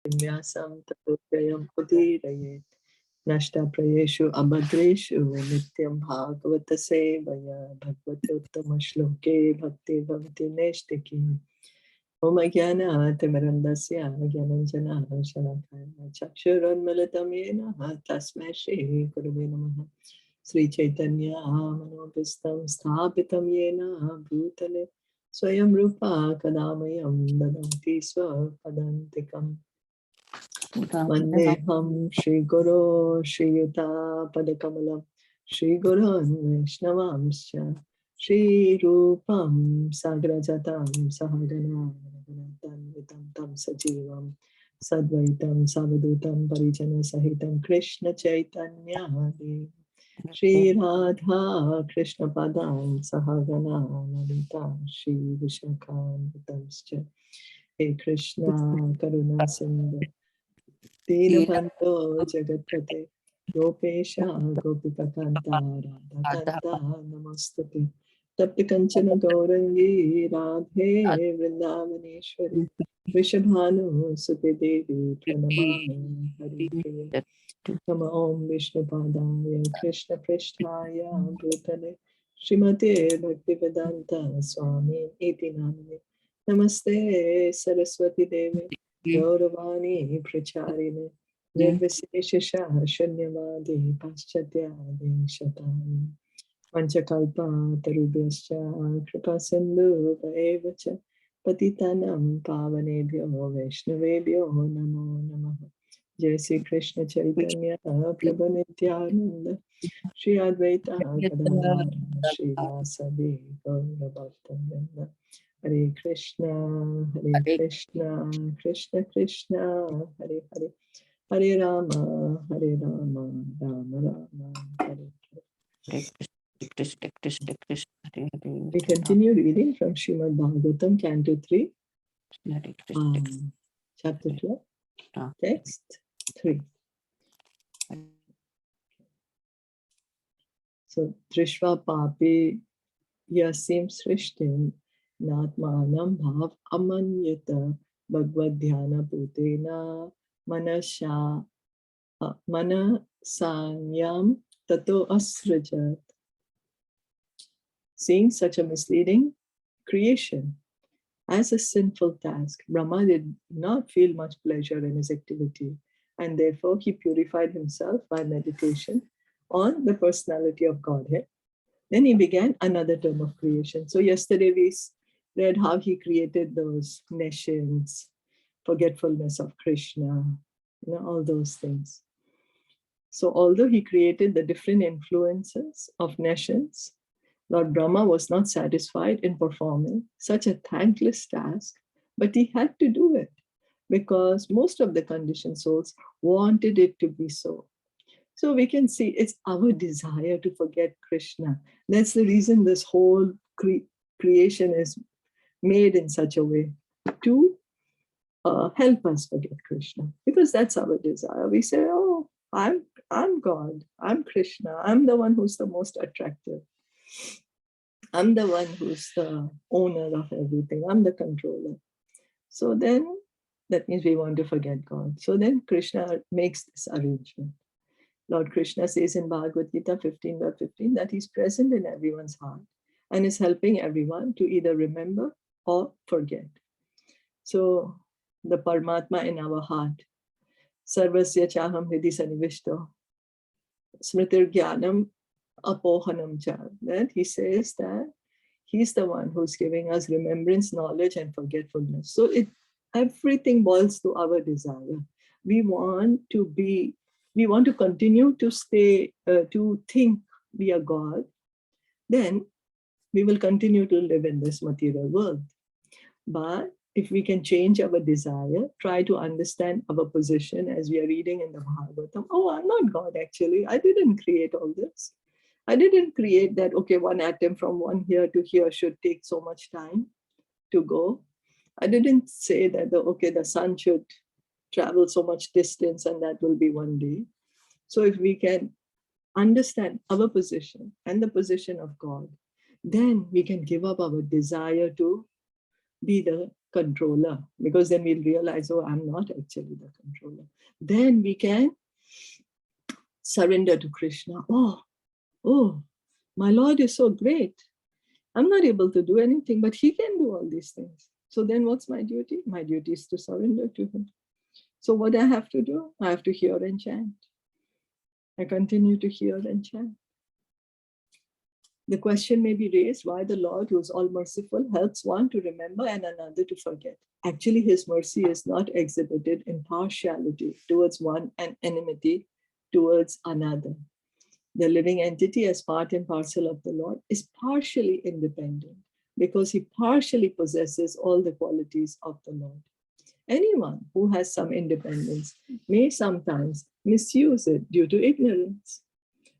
Vyasam tapotyayam udirayet nashta prayeshu abhadreshu nityam bhagavata sevaya bhagavate uttama shloke bhakti bhavati neshtiki Om Ajnana Timirandasya Jnananjana Shalakaya Chakshuranmilitam Yena Tasmai Shri Gurave Namaha Sri Caitanya Manopistam Sthapitam Yena Bhutale Swayam Rupa Kadamayam Dadanti Swapadantikam Vandeham Shri Guru Shri Yuta Padakamalam Shri Gurun Vaishnavamscha Shri Rupam Sagrajatam Sahagana Vitam Tam Sajivam Sadvaitam Savadutam Parijana Sahitam Krishna Chaitanya Devi Shri Radha Krishna Padam Sahagana Lalita Shri Vishakam Vitamscha Hey Krishna Karuna Sindhu Dinabhanto Jagatpate Gopesha Gopika Kanta Radha Kanta Namastute Tapti Kanchana Gaurangi Radhe Vrindavaneshwari Vrishabhanu Sute Devi Pranamami Hari Priya Nama Om Vishnu Padaya Krishna Prishtaya Bhutale Srimate Bhaktivedanta Swami Iti Namane Namaste Saraswati Devi Gauravani Pracharine Nirviseshasha Shunyavadi Paschatya Shatani Panchakalpa Tarubhyascha Kripa Sindhu Vaevacha Patitanam Pavanebhyo Vaishnavebhyo Namo Namaha Jai Sri Krishna Chaitanya Prabhu Nityananda Shri Advaita Gadadhara Shri Vasadi Gaura Bhakta Hare Krishna Krishna Krishna Hare Hare Hare Rama Rama Rama Hare Hare. We continue reading from Srimad Bhagavatam Canto 3, Chapter 12, Text 3. So, Trishva Papi Yasim Srishtim Natmanam Bhav Amanyata Bhagavad Dhyana Putena Manasha Manasanyam Tato Asrajat. Seeing such a misleading creation as a sinful task, Brahma did not feel much pleasure in his activity, and therefore he purified himself by meditation on the personality of Godhead. Then he began another term of creation. So yesterday we read how he created those nations, forgetfulness of Krishna, all those things. So although he created the different influences of nations, Lord Brahma was not satisfied in performing such a thankless task, but he had to do it because most of the conditioned souls wanted it to be so. So we can see it's our desire to forget Krishna. That's the reason this whole creation is made in such a way to help us forget Krishna, because that's our desire. We say, oh, I'm God, I'm Krishna, I'm the one who's the most attractive. I'm the one who's the owner of everything. I'm the controller. So then that means we want to forget God. So then Krishna makes this arrangement. Lord Krishna says in Bhagavad Gita 15.15 that he's present in everyone's heart and is helping everyone to either remember or forget. So the Paramatma in our heart, Sarvasya Chaham Hridi Sanivishto, Smritir Jnanam Apohanam Cha, that he says that he's the one who's giving us remembrance, knowledge, and forgetfulness. So everything boils to our desire. We want to continue to stay, to think we are God. Then we will continue to live in this material world. But if we can change our desire, try to understand our position as we are reading in the Bhagavatam. Oh, I'm not God actually. I didn't create all this. I didn't create that, okay, one atom from one here to here should take so much time to go. I didn't say that, okay, the sun should travel so much distance and that will be one day. So if we can understand our position and the position of God, then we can give up our desire to be the controller, because then we'll realize, oh, I'm not actually the controller. Then we can surrender to Krishna. Oh, my Lord is so great. I'm not able to do anything, but he can do all these things. So then what's my duty? My duty is to surrender to him. So what I have to do? I have to hear and chant. I continue to hear and chant. The question may be raised why the Lord, who is all merciful, helps one to remember and another to forget. Actually, his mercy is not exhibited in partiality towards one and enmity towards another. The living entity, as part and parcel of the Lord, is partially independent because he partially possesses all the qualities of the Lord. Anyone who has some independence may sometimes misuse it due to ignorance.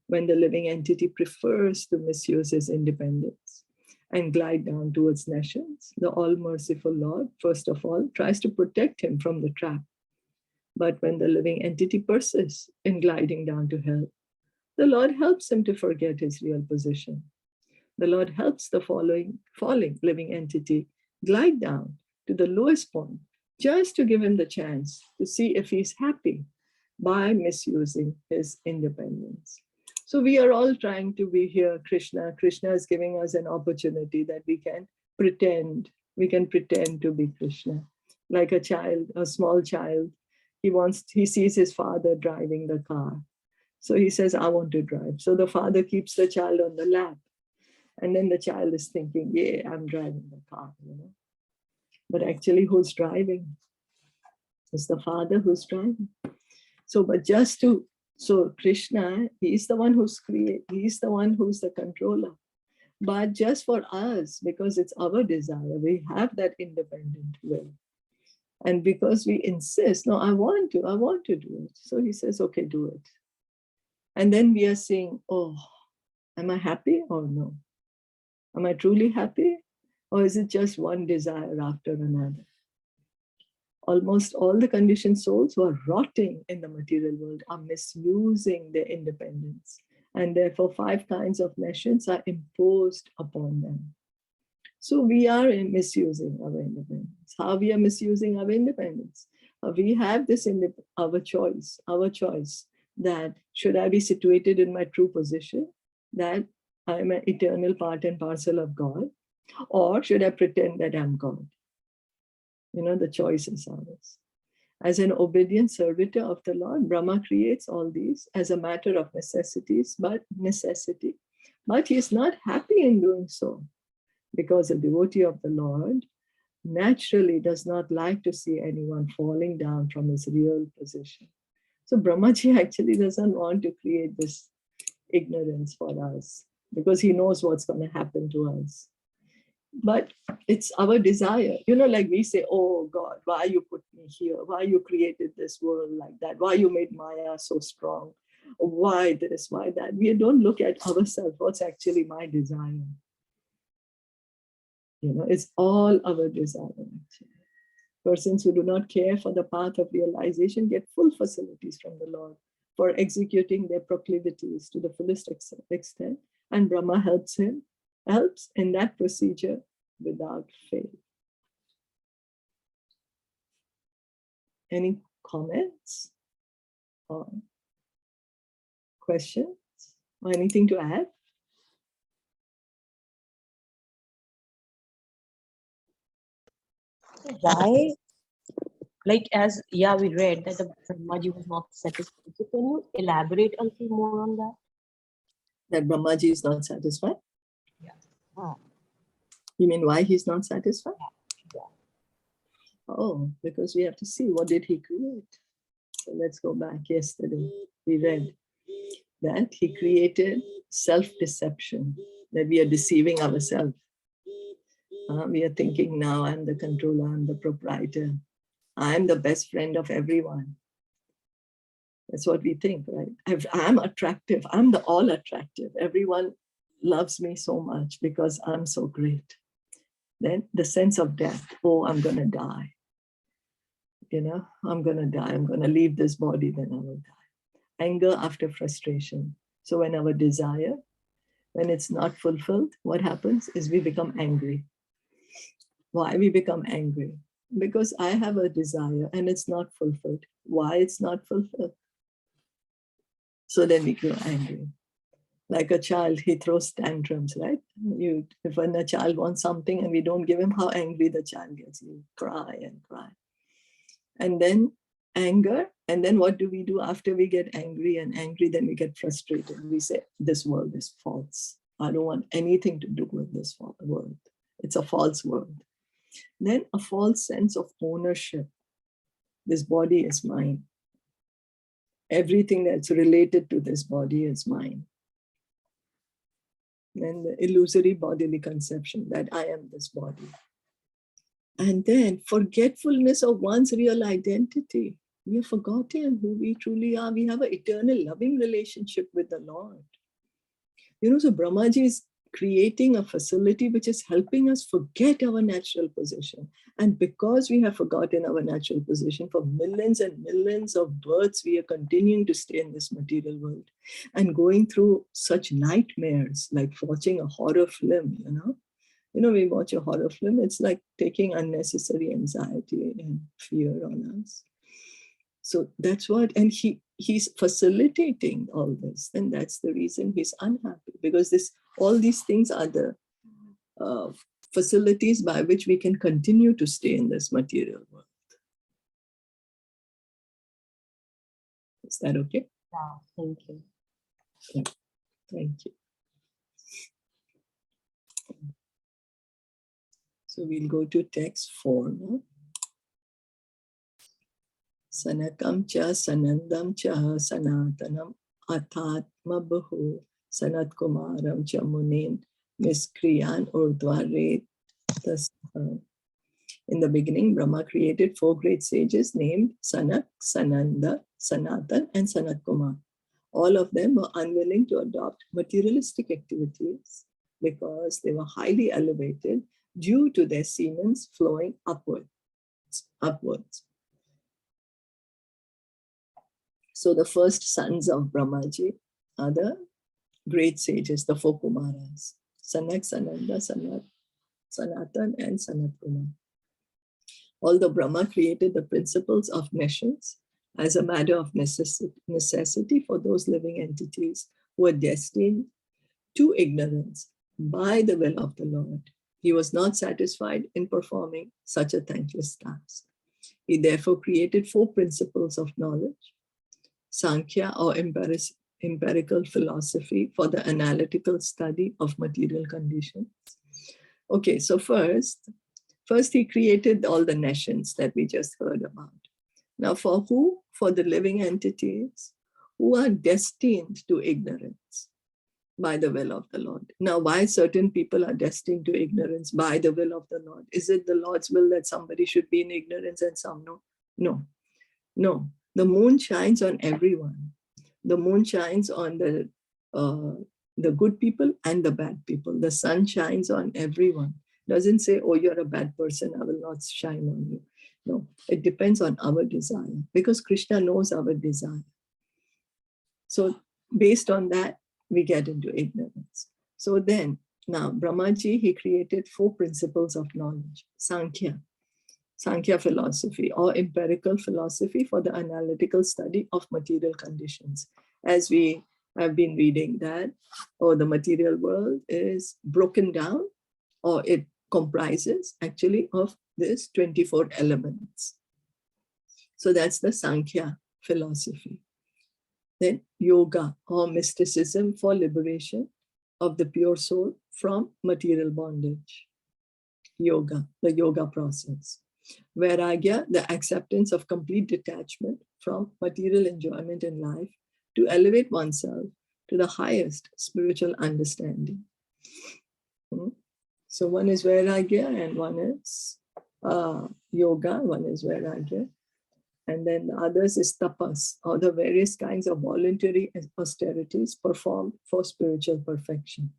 When the living entity prefers to misuse his independence and glide down towards nations, the all-merciful Lord, first of all, tries to protect him from the trap. But when the living entity persists in gliding down to hell, the Lord helps him to forget his real position. The Lord helps the falling living entity glide down to the lowest point, just to give him the chance to see if he's happy by misusing his independence. So we are all trying to be here, Krishna. Krishna is giving us an opportunity that we can pretend to be Krishna. Like a child, a small child, he sees his father driving the car. So he says, I want to drive. So the father keeps the child on the lap. And then the child is thinking, yeah, I'm driving the car, But actually, who's driving? It's the father who's driving. So Krishna, he's the one who's he's the one who's the controller. But just for us, because it's our desire, we have that independent will. And because we insist, no, I want to do it. So he says, okay, do it. And then we are saying, oh, am I happy or no? Am I truly happy? Or is it just one desire after another? Almost all the conditioned souls who are rotting in the material world are misusing their independence. And therefore 5 kinds of nations are imposed upon them. So we are misusing our independence. How we are misusing our independence? We have this our choice that should I be situated in my true position, that I am an eternal part and parcel of God, or should I pretend that I'm God? The choice is ours. As an obedient servitor of the Lord, Brahma creates all these as a matter of necessity, but he is not happy in doing so, because a devotee of the Lord naturally does not like to see anyone falling down from his real position. So Brahmaji actually doesn't want to create this ignorance for us, because he knows what's going to happen to us. But it's our desire, like we say, oh God, why you put me here? Why you created this world like that? Why you made Maya so strong? Why this, why that? We don't look at ourselves, what's actually my desire. It's all our desire. Actually. Persons who do not care for the path of realization get full facilities from the Lord for executing their proclivities to the fullest extent, and Brahma helps in that procedure without fail. Any comments or questions or anything to add? Why, we read that the Brahmaji was not satisfied. So can you elaborate a little more on that? That Brahmaji is not satisfied? Yeah. Oh. You mean why he's not satisfied? Yeah. Oh, because we have to see what did he create. So let's go back. Yesterday, we read that he created self-deception, that we are deceiving ourselves. We are thinking now I'm the controller, I'm the proprietor. I'm the best friend of everyone. That's what we think, right? I'm attractive. I'm the all attractive. Everyone loves me so much because I'm so great. Then the sense of death. Oh, I'm going to die. I'm going to die. I'm going to leave this body, then I will die. Anger after frustration. So when our desire, when it's not fulfilled, what happens is we become angry. Why we become angry? Because I have a desire and it's not fulfilled. Why it's not fulfilled? So then we grow angry. Like a child, he throws tantrums, right? If when a child wants something and we don't give him, how angry the child gets. You cry and cry. And then anger. And then what do we do after we get angry and angry? Then we get frustrated. We say, this world is false. I don't want anything to do with this world. It's a false world. Then a false sense of ownership. This body is mine. Everything that's related to this body is mine. And the illusory bodily conception that I am this body. And then forgetfulness of one's real identity. We have forgotten who we truly are. We have an eternal loving relationship with the Lord. So Brahmaji is creating a facility which is helping us forget our natural position. And because we have forgotten our natural position, for millions and millions of births, we are continuing to stay in this material world and going through such nightmares, like watching a horror film, we watch a horror film, it's like taking unnecessary anxiety and fear on us. So that's what, and he's facilitating all this, and that's the reason he's unhappy, because all these things are the facilities by which we can continue to stay in this material world. Is that okay? Yeah, thank you. Yeah, thank you. So we'll go to text 4 now. Sanakam cha sanandam cha sanatanam athatma bahu sanat kumaram cha munin miskriyan urdhvaret. In the beginning, Brahma created 4 great sages named Sanak, Sananda, Sanatan, and Sanat Kumar. All of them were unwilling to adopt materialistic activities because they were highly elevated due to their semens flowing upwards. So the first sons of Brahmaji are the great sages, the 4 Kumaras, Sanak, Sananda, Sanatan, and Sanat Kumar. Although Brahma created the principles of nations as a matter of necessity for those living entities who were destined to ignorance by the will of the Lord, he was not satisfied in performing such a thankless task. He therefore created 4 principles of knowledge: Sankhya, or empirical philosophy for the analytical study of material conditions. Okay, so first he created all the nations that we just heard about. Now for who? For the living entities who are destined to ignorance by the will of the Lord. Now, why certain people are destined to ignorance by the will of the Lord? Is it the Lord's will that somebody should be in ignorance and some no? No. The moon shines on everyone. The moon shines on the good people and the bad people. The sun shines on everyone. Doesn't say, oh, you're a bad person, I will not shine on you. No, it depends on our desire, because Krishna knows our desire. So based on that, we get into ignorance. So then, now Brahmaji, he created 4 principles of knowledge: Sankhya philosophy, or empirical philosophy for the analytical study of material conditions. As we have been reading that, the material world is broken down, or it comprises actually of this 24 elements. So that's the Sankhya philosophy. Then yoga, or mysticism for liberation of the pure soul from material bondage. Yoga, the yoga process. Vairagya, the acceptance of complete detachment from material enjoyment in life to elevate oneself to the highest spiritual understanding. So one is Vairagya and one is yoga, one is Vairagya. And then the others is tapas, or the various kinds of voluntary austerities performed for spiritual perfection.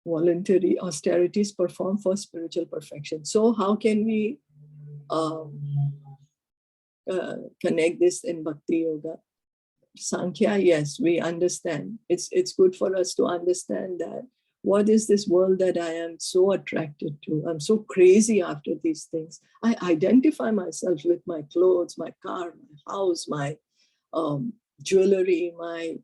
Voluntary austerities performed for spiritual perfection. So how can we connect this in Bhakti Yoga? Sankhya, yes, we understand. It's good for us to understand that What is this world that I am so attracted to? I'm so crazy after these things. I identify myself with my clothes, my car, my house, my jewelry, my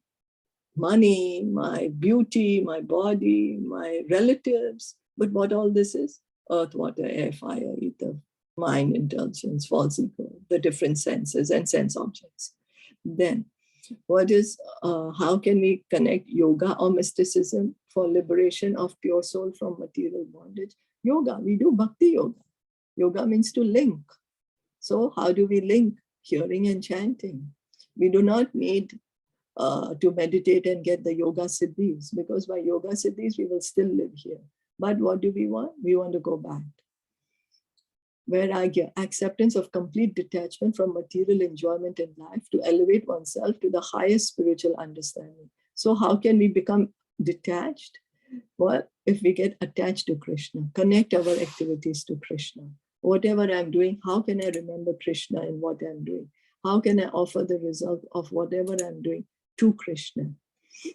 money, my beauty, my body, my relatives. But what all this is? Earth, water, air, fire, ether, mind, intelligence, false ego, the different senses and sense objects. Then how can we connect yoga or mysticism for liberation of pure soul from material bondage? Yoga, we do bhakti yoga. Yoga means to link. So how do we link? Hearing and chanting. We do not need to meditate and get the yoga siddhis, because by yoga siddhis we will still live here. But what do we want? We want to go back. Vairagya, acceptance of complete detachment from material enjoyment in life to elevate oneself to the highest spiritual understanding. So how can we become detached? Well, if we get attached to Krishna, connect our activities to Krishna. Whatever I'm doing, how can I remember Krishna in what I'm doing? How can I offer the result of whatever I'm doing to Krishna?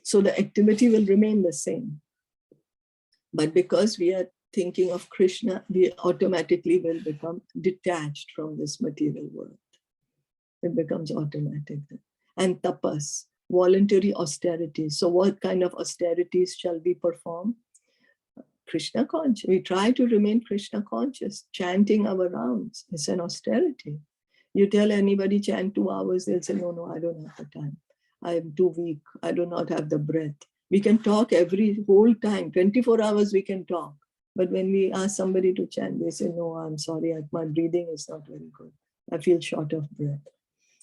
So the activity will remain the same. But because we are thinking of Krishna, we automatically will become detached from this material world. It becomes automatic. And tapas, voluntary austerities. So what kind of austerities shall we perform? Krishna conscious. We try to remain Krishna conscious. Chanting our rounds is an austerity. You tell anybody chant 2 hours, they'll say, no, I don't have the time. I am too weak. I do not have the breath. We can talk every whole time. 24 hours we can talk. But when we ask somebody to chant, they say, no, I'm sorry, my breathing is not very good. I feel short of breath.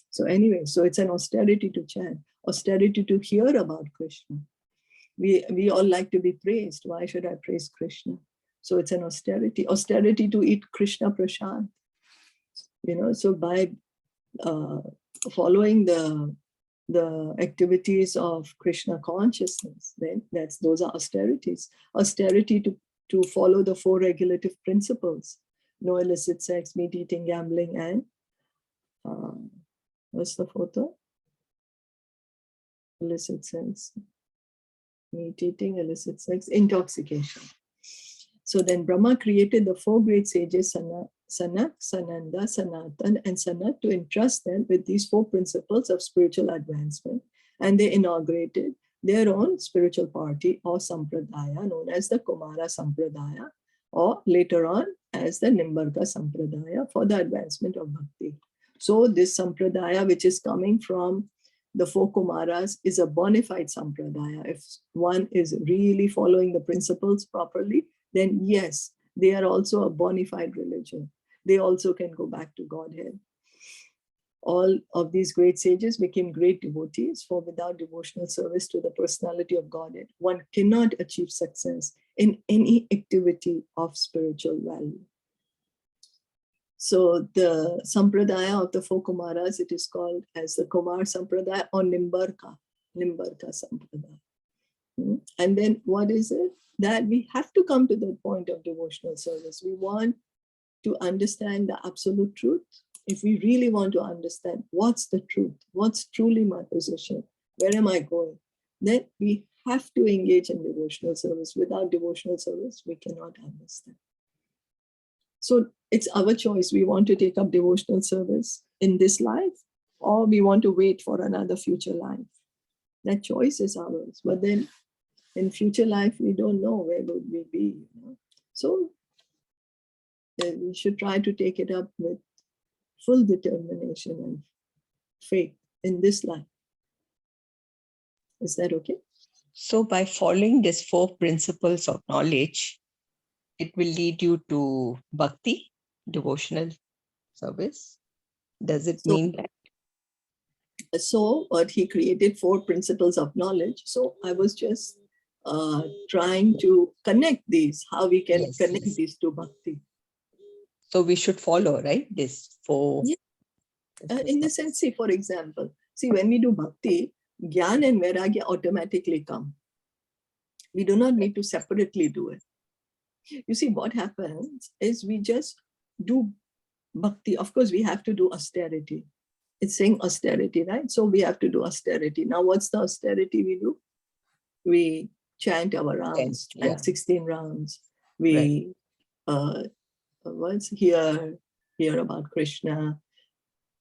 So anyway, so it's an austerity to chant, austerity to hear about Krishna. We all like to be praised. Why should I praise Krishna? So it's an austerity to eat Krishna prasad. So by following the activities of Krishna consciousness, then those are austerities. Austerity to follow the 4 regulative principles: no illicit sex, meat eating, gambling, and what's the 4th? Illicit sex, meat eating, illicit sex, intoxication. So then Brahma created the 4 great sages, Sanak, Sananda, Sanatan, and Sanat, to entrust them with these 4 principles of spiritual advancement. And they inaugurated their own spiritual party or sampradaya, known as the Kumara Sampradaya, or later on as the Nimbarka Sampradaya, for the advancement of bhakti. So this sampradaya, which is coming from the 4 Kumaras, is a bona fide sampradaya. If one is really following the principles properly, then yes, they are also a bona fide religion. They also can go back to Godhead. All of these great sages became great devotees, for without devotional service to the personality of Godhead, one cannot achieve success in any activity of spiritual value. So the Sampradaya of the 4 Kumaras, it is called as the Kumar Sampradaya or Nimbarka Sampradaya. And then what is it? That we have to come to that point of devotional service. We want to understand the absolute truth. If we really want to understand what's the truth, what's truly my position, where am I going, then we have to engage in devotional service. Without devotional service, we cannot understand. So it's our choice. We want to take up devotional service in this life, or we want to wait for another future life. That choice is ours. But then in future life, we don't know where would we be. So we should try to take it up with full determination and faith in this life. Is that okay? So by following these 4 principles of knowledge, it will lead you to bhakti, devotional service. Does it mean that? So what he created 4 principles of knowledge. So I was just trying to connect these, how we can connect these to bhakti. So we should follow, right? This 4. Yeah. In the sense, see, for example, when we do bhakti, Gyan and Vairagya automatically come. We do not need to separately do it. You see, what happens is we just do bhakti. Of course, we have to do austerity. It's saying austerity, right? So we have to do austerity. Now, what's the austerity we do? We chant our rounds, Yeah. and 16 rounds. We hear about Krishna,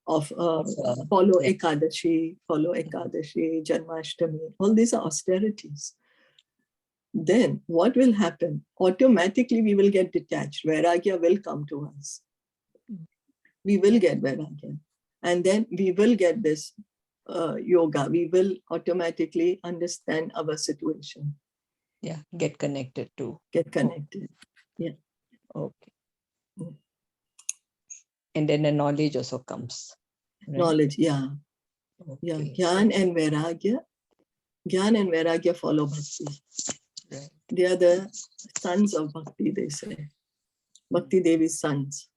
follow yeah. Ekadashi, Janmashtami. All these are austerities. Then what will happen? Automatically we will get detached. Vairagya will come to us. We will get Vairagya. And then we will get this yoga. We will automatically understand our situation. Yeah, get connected to. Get connected. Yeah. Okay. Mm. And then the knowledge also comes. Right? Knowledge, yeah. Okay. Yeah. Gyan and Vairagya follow bhakti. Right. They are the sons of bhakti, they say. Bhakti Devi's sons.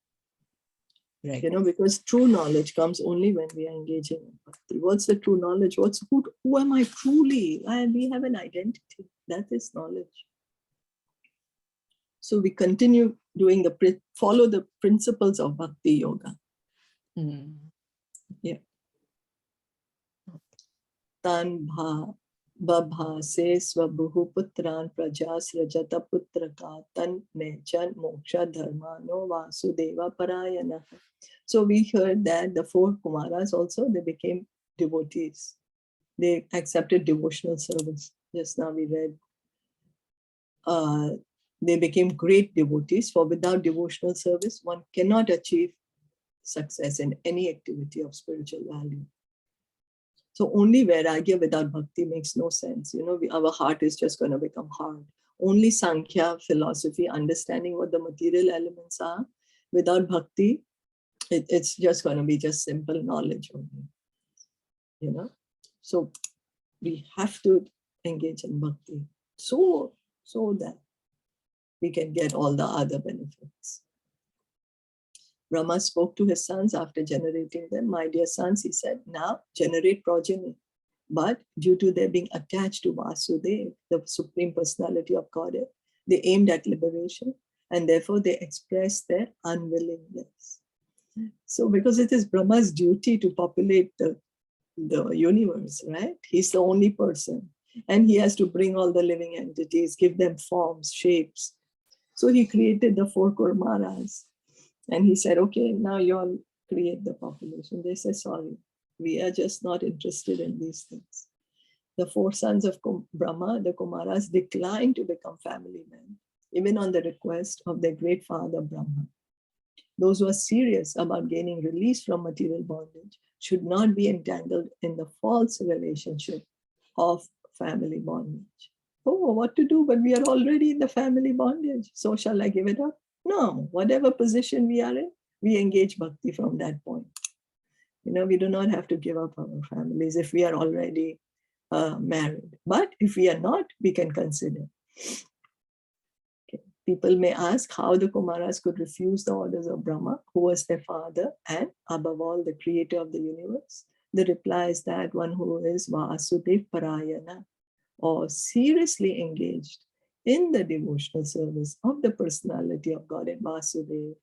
Right. You know, because true knowledge comes only when we are engaging in bhakti. What's the true knowledge? Who am I truly? We have an identity. That is knowledge. So we continue doing follow the principles of bhakti yoga. Mm. Yeah. Tan babha se swabhuhu putran prajas rajata putraka tan nechan moksha dharmano vasudeva parayana. So we heard that the 4 Kumaras also, they became devotees. They accepted devotional service. Just now we read. They became great devotees, for without devotional service, one cannot achieve success in any activity of spiritual value. So only Vairagya without bhakti makes no sense. You know, our heart is just going to become hard. Only Sankhya philosophy, understanding what the material elements are, without bhakti, it's just going to be just simple knowledge only. You know, so we have to engage in bhakti so that we can get all the other benefits. Brahma spoke to his sons after generating them. My dear sons, he said, now generate progeny. But due to their being attached to Vasudeva, the Supreme Personality of Godhead, they aimed at liberation, and therefore they expressed their unwillingness. So because it is Brahma's duty to populate the universe, right? He's the only person. And he has to bring all the living entities, give them forms, shapes. So he created the 4 Kumaras. And he said, okay, now you all create the population. They said, sorry, we are just not interested in these things. The 4 sons of Brahma, the Kumaras, declined to become family men, even on the request of their great father Brahma. Those who are serious about gaining release from material bondage should not be entangled in the false relationship of family bondage. Oh, what to do? But we are already in the family bondage. So shall I give it up? No, whatever position we are in, we engage bhakti from that point. You know, we do not have to give up our families if we are already married. But if we are not, we can consider. Okay. People may ask how the Kumaras could refuse the orders of Brahma, who was their father and above all the creator of the universe. The reply is that one who is Vasudev Parayana, or seriously engaged in the devotional service of the personality of God and Vasudeva,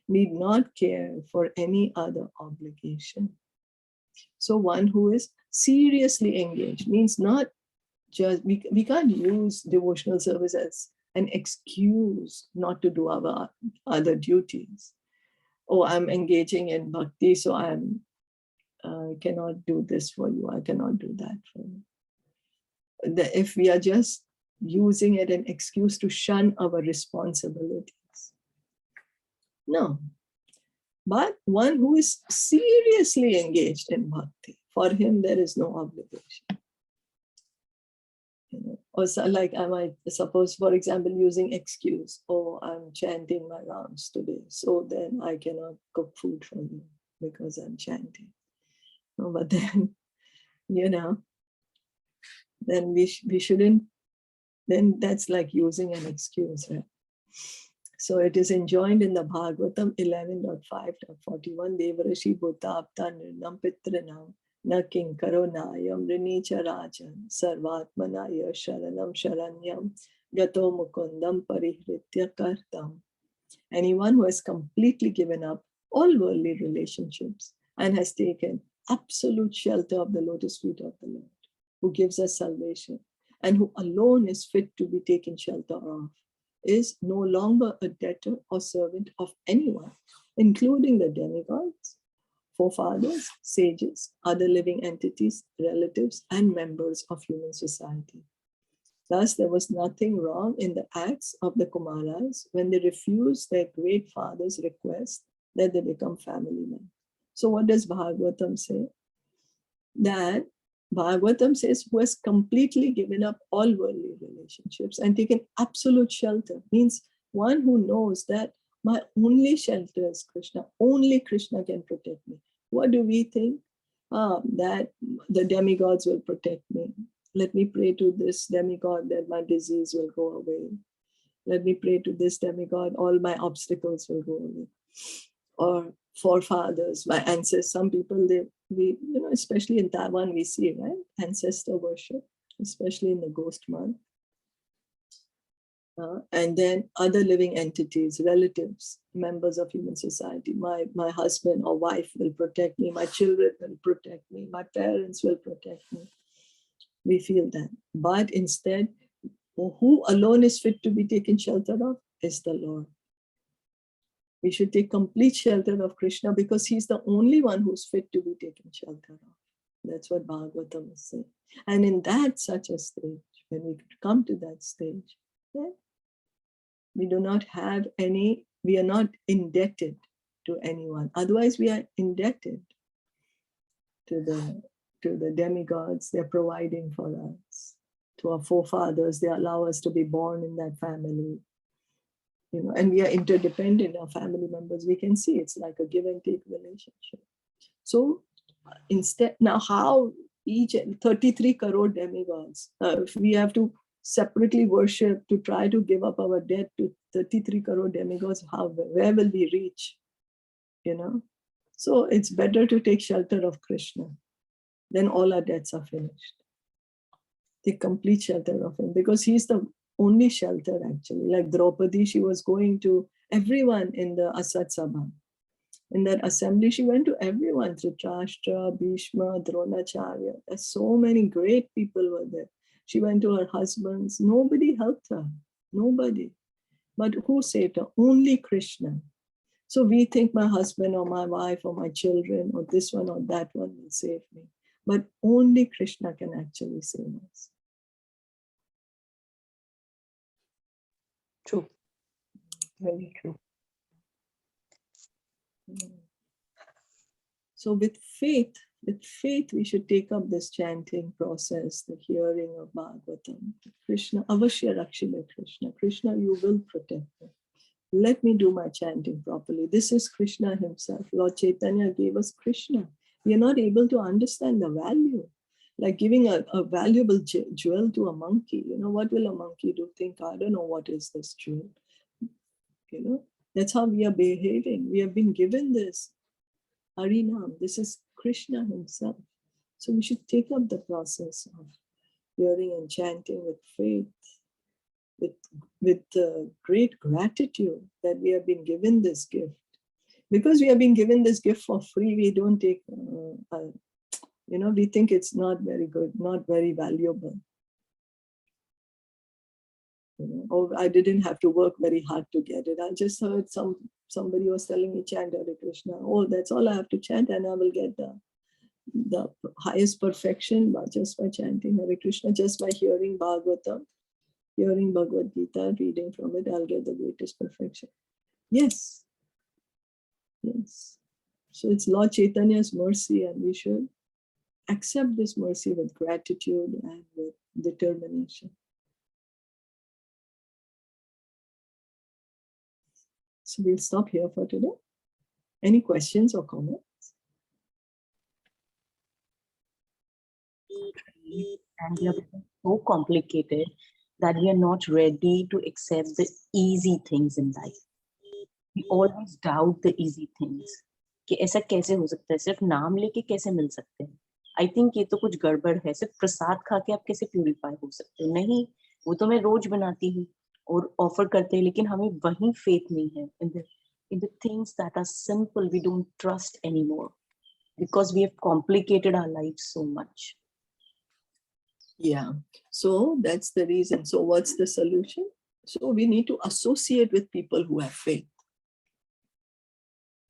need not care for any other obligation. So one who is seriously engaged means not just, we can't use devotional service as an excuse not to do our other duties. Oh, I'm engaging in bhakti, so I cannot do this for you, I cannot do that for you. If we are just using it an excuse to shun our responsibilities. No. But one who is seriously engaged in bhakti, for him there is no obligation. You know, or so like I might suppose, for example, using excuse, oh, I'm chanting my rounds today, so then I cannot cook food for you because I'm chanting. No, but then, you know, then we shouldn't, then that's like using an excuse, right? So it is enjoined in the Bhagavatam 11.5.41, Devarashi Bhutapta Nirnam Pitranam Na Kinkaro Nayam Rinicha Rajan Sarvatmanaya Sharanam Sharanyam Gato Mukundam Parihritya Kartam. Anyone who has completely given up all worldly relationships and has taken absolute shelter of the lotus feet of the Lord, who gives us salvation, and who alone is fit to be taken shelter of, is no longer a debtor or servant of anyone, including the demigods, forefathers, sages, other living entities, relatives, and members of human society. Thus, there was nothing wrong in the acts of the Kumaras when they refused their great father's request that they become family men. So what does Bhagavatam say? That Bhagavatam says, who has completely given up all worldly relationships and taken absolute shelter, means one who knows that my only shelter is Krishna. Only Krishna can protect me. What do we think? That the demigods will protect me. Let me pray to this demigod that my disease will go away. Let me pray to this demigod, all my obstacles will go away. Or forefathers, my ancestors. Some people, especially in Taiwan, we see, right? Ancestor worship, especially in the ghost month. And then other living entities, relatives, members of human society. My husband or wife will protect me. My children will protect me. My parents will protect me. We feel that. But instead, who alone is fit to be taken shelter of is the Lord. We should take complete shelter of Krishna because he's the only one who's fit to be taken shelter of. That's what Bhagavatam is saying. And in that such a stage, when we come to that stage, then we do not have any, we are not indebted to anyone. Otherwise, we are indebted to the demigods. They're providing for us. To our forefathers, they allow us to be born in that family. And we are interdependent, our family members. We can see it's like a give and take relationship. So instead, now how each 33 crore demigods, if we have to separately worship to try to give up our debt to 33 crore demigods, where will we reach? So it's better to take shelter of Krishna. Then all our debts are finished. Take complete shelter of him because he's the only shelter actually. Like Draupadi, she was going to everyone in the Asat Sabha. In that assembly, she went to everyone, Dhritarashtra, Bhishma, Dronacharya. There's so many great people were there. She went to her husbands. Nobody helped her. Nobody. But who saved her? Only Krishna. So we think my husband or my wife or my children or this one or that one will save me. But only Krishna can actually save us. True. Very true. So with faith, we should take up this chanting process, the hearing of Bhagavatam. Krishna, Avashya Rakshime Krishna. Krishna, you will protect me. Let me do my chanting properly. This is Krishna himself. Lord Caitanya gave us Krishna. We are not able to understand the value. Like giving a valuable jewel to a monkey. What will a monkey do? Think, I don't know what is this jewel. That's how we are behaving. We have been given this Harinam. This is Krishna himself. So we should take up the process of hearing and chanting with faith, with great gratitude that we have been given this gift. Because we have been given this gift for free, we don't take, we think it's not very good, not very valuable. Or I didn't have to work very hard to get it. I just heard somebody was telling me, chant Hare Krishna. Oh, that's all I have to chant and I will get the highest perfection just by chanting Hare Krishna, just by hearing Bhagavatam, hearing Bhagavad Gita, reading from it, I'll get the greatest perfection. Yes. So it's Lord Chaitanya's mercy and we should accept this mercy with gratitude and with determination. So we'll stop here for today. Any questions or comments? And we are so complicated that we are not ready to accept the easy things in life. We always doubt the easy things. कि ऐसा कैसे हो सकता है? सिर्फ नाम लेके कैसे मिल सकते हैं? I think ये तो कुछ गड़बड़ है. सिर्फ प्रसाद खा के आप कैसे प्यूरिफाई हो सकते हो? नहीं, वो तो मैं रोज बनाती हूँ और ऑफर करते हैं, लेकिन हमें वही फेथ नहीं है. In the things that are simple, we don't trust anymore because we have complicated our lives so much. Yeah. So that's the reason. So what's the solution? So we need to associate with people who have faith.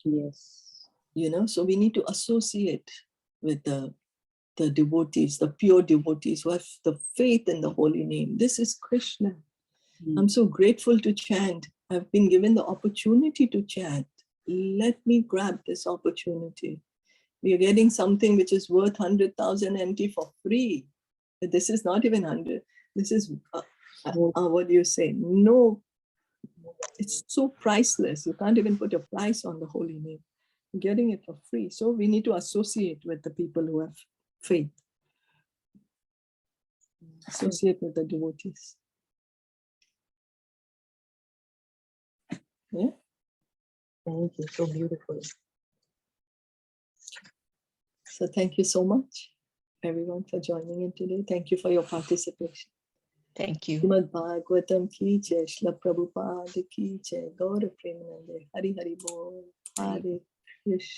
Yes. So we need to associate with the devotees, the pure devotees who have the faith in the holy name. This is Krishna. I'm so grateful to chant. I've been given the opportunity to chant. Let me grab this opportunity. We are getting something which is worth 100,000 NT for free. But this is not even 100. This is, what do you say? No, it's so priceless. You can't even put a price on the holy name. You're getting it for free. So we need to associate with the people who have faith. Associate with the devotees. Yeah. Thank you. So beautiful. So thank you so much, everyone, for joining in today. Thank you for your participation. Thank you. Srimad Bhagavatam ki jai, Shilpa Prabhupada ki jai, Gaura Premanande, Hari Hari Bol, Hare Krishna.